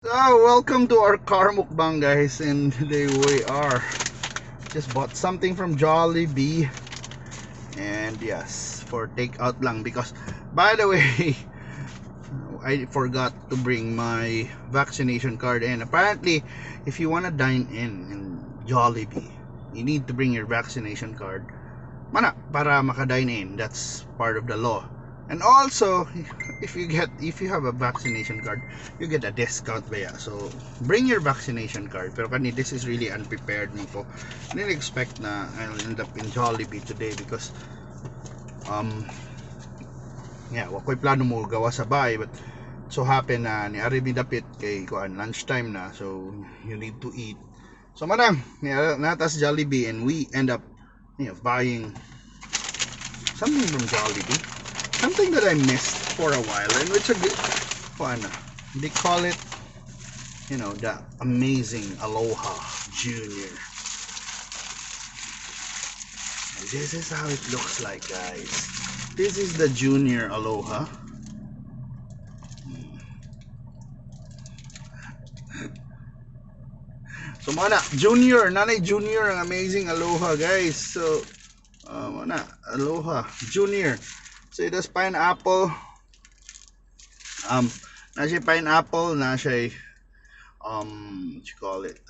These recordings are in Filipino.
So, welcome to our car mukbang, guys, and today we are just bought something from Jollibee, and yes, for takeout lang because, by the way, I forgot to bring my vaccination card, and apparently if you want to dine in Jollibee, you need to bring your vaccination card para makadine in. That's part of the law. And also, if you have a vaccination card, you get a discount ba. So bring your vaccination card. Pero kani, this is really unprepared mo ko. I didn't expect na I'll end up in Jollibee today because wako'y plano mo gawa sa bahay, but so happen na ni ari dapit kay kuan lunchtime na, so you need to eat. So manang natas Jollibee, and we end up buying something from Jollibee, something that I missed for a while, and which they call it, the Amazing Aloha Junior. And this is how it looks like, guys. This is the Junior Aloha. So mana Junior, nanay Junior ang Amazing Aloha, guys. So mana Aloha Junior. So it has pineapple. Na siya pineapple, na siya what you call it?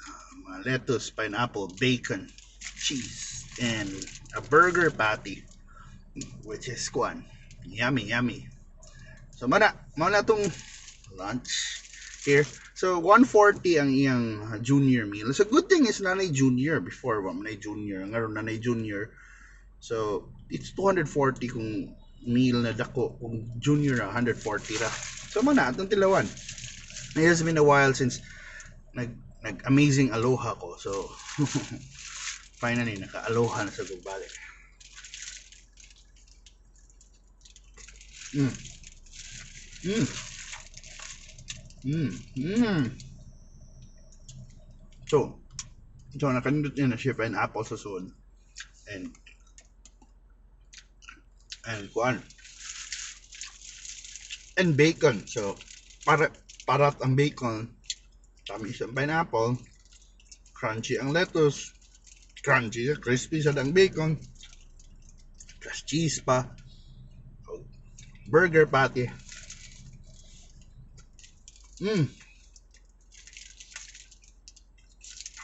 Lettuce, pineapple, bacon, cheese, and a burger patty, which is kuan. Yummy, yummy. So mana tong lunch here. So 140 ang iyang junior meal. So good thing is nanay junior before nanay junior, ngaron nanay junior. So it's 240 kung meal na dako, kung junior na 140 ra. So mana atong tilawan. It has been a while since nag Amazing Aloha ko. So finally naka-aloha na sa gumbalik. So nakanindot niya na siya pineapple sa soon, and kuan and bacon. So parat ang bacon, tamis ang pineapple, crunchy ang lettuce, crispy sa ang bacon, plus cheese pa, burger patty.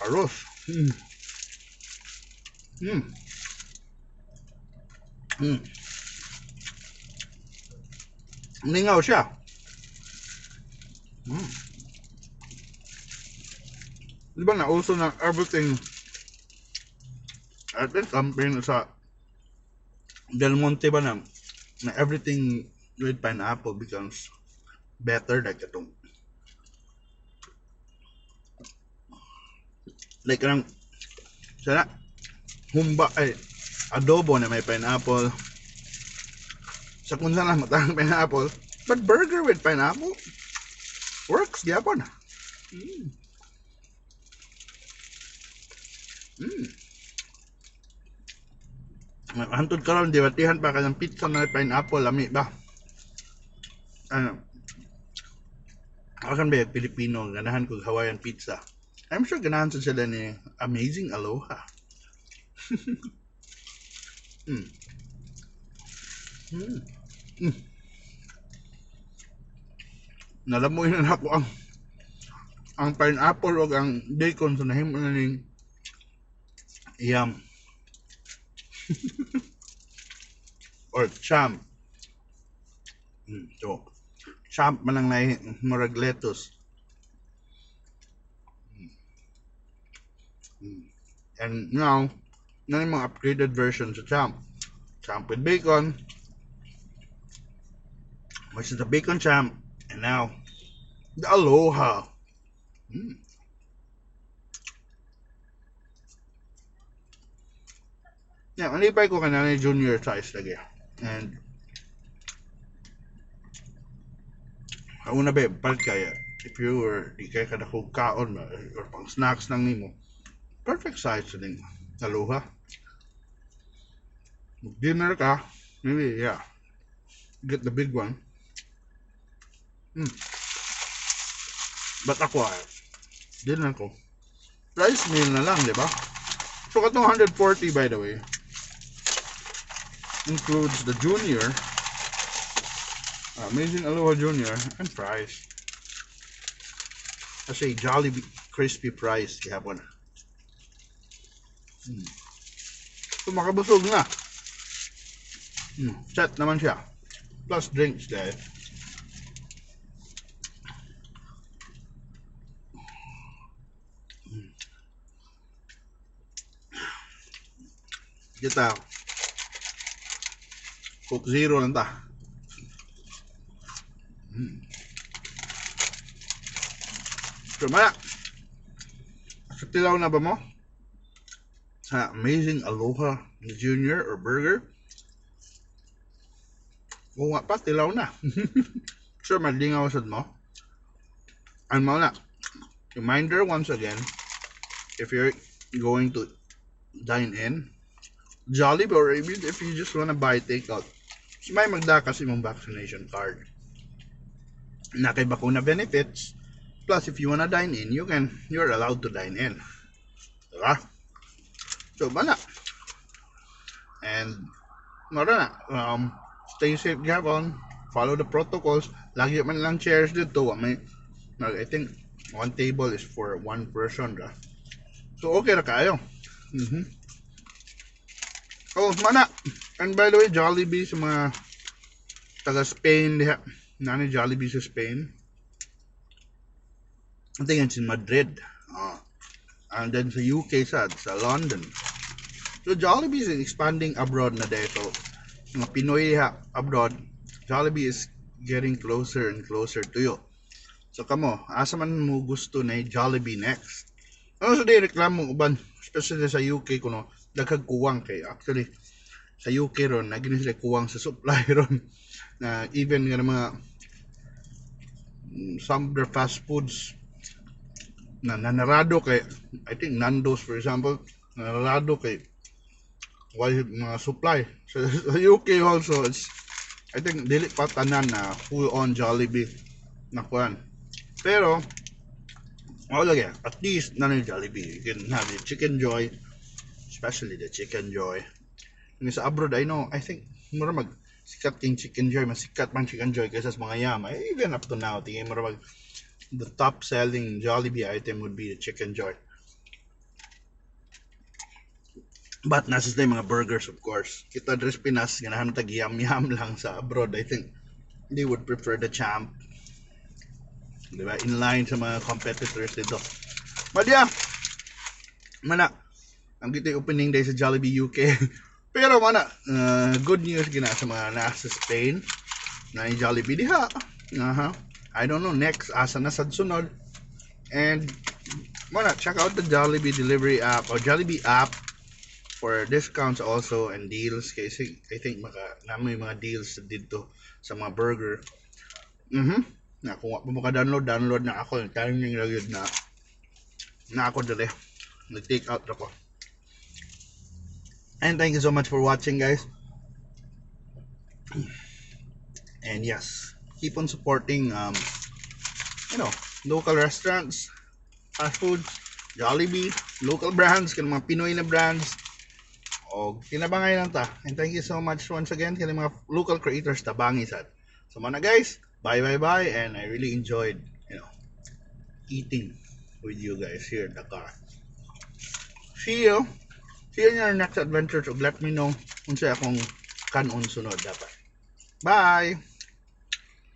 Haros. Ningaw siya. Di ba nauso na everything, I think campaign sa Del Monte ba na everything with pineapple becomes better, like itong like anong sana humba ay adobo na may pineapple, sa kung saan lang matang pineapple, but burger with pineapple works gyapon. Hantod karon debatihan pa kanang pizza na pineapple, lami ba? Akan ba yung Pilipino ganahan kog Hawaiian pizza? I'm sure ganahan sa sila ni Amazing Aloha. Nalamoy na ako ang pineapple o ang bacon sa nahimo na ning yum. Or champ. So champ man lang na murag lettuce. And now na yung mga upgraded version sa champ with bacon, which is the bacon champ, and now the Aloha. Yeah, malipay ko kanina junior size lagi. And una ba, part kaya, if you were di kaya kada kong kaon or pang snacks lang nimo, perfect size din Aloha. Dinner ka, maybe get the big one. But ako din ako. Rice meal na lang, di ba? So katong 140 by the way includes the Junior, Amazing Aloha Junior, and fries. Kasi Jollibee crispy fries gihapon. So makabusog na. Set naman siya. Plus drinks guys. Kita Coke Zero lang ta. So maya, sa tilaw na ba mo? Sa Amazing Aloha Junior or Burger? Oo nga pa, tilaw na. Sure, madingaw sad mo. And mo na, reminder once again, if you're going to dine in, Jollibee, or even if you just wanna buy takeout, may magda kasi mong vaccination card na kay bakuna benefits. Plus, if you wanna dine in, you're allowed to dine in. Diba? So, bana. And, mara na. Stay safe, gapon. Follow the protocols. Lagi man lang chairs dito. I think one table is for one person. Ra. So, okay na kayo. Oh, mana. And by the way, Jollibee sa mga taga Spain, nani Jollibee sa Spain. I think it's in Madrid. And then sa UK sa London. So Jollibee is expanding abroad na dahil. So mga Pinoy abroad, Jollibee is getting closer and closer to you. So kamo, asa man mo gusto na Jollibee next? Ano sa day reklamo uban, especially sa UK kuno, daghang kuwang kay actually sa UK ron, naging sila kuwang sa supply ron. Na even nga mga some of their fast foods na nanarado kay, I think Nando's for example, nanarado kay wala mga supply. So sa UK also, it's, I think dili pa tanan na full on Jollibee na kuan. Pero lagi, at least na Jollibee, you can have the Chicken Joy, especially the Chicken Joy. Yung sa abroad, I think mura mag sikat king Chicken Joy, mas sikat pang Chicken Joy kaysa sa mga yama. Even up to now, tingin mura mag the top selling Jollibee item would be the Chicken Joy. But nasa yung mga burgers, of course. Kita Dres Pinas, ganahan tag yam-yam lang sa abroad. I think they would prefer the Champ. Diba? In line sa mga competitors dito. But yeah, mana, ang kita opening day sa Jollibee UK. Pero mana, good news gina sa mga nasa Spain na yung Jollibee diha. I don't know next asa na sad sunod. And mana, check out the Jollibee delivery app or Jollibee app for discounts also and deals kasi I think namoy mga deals dito sa mga burger. Na kung mo ka download na ako, timing ra gyud na ako dali. Nag-take out ako. And thank you so much for watching, guys. And yes, keep on supporting local restaurants, fast food, Jollibee, local brands, kanang mga Pinoy na brands. O kinabangay lang ta. And thank you so much once again kanang mga local creators tabangi sad. So mana guys, bye, and I really enjoyed eating with you guys here in the car. See you in your next adventure. So let me know kung sa akong kanon sunod dapat. Bye.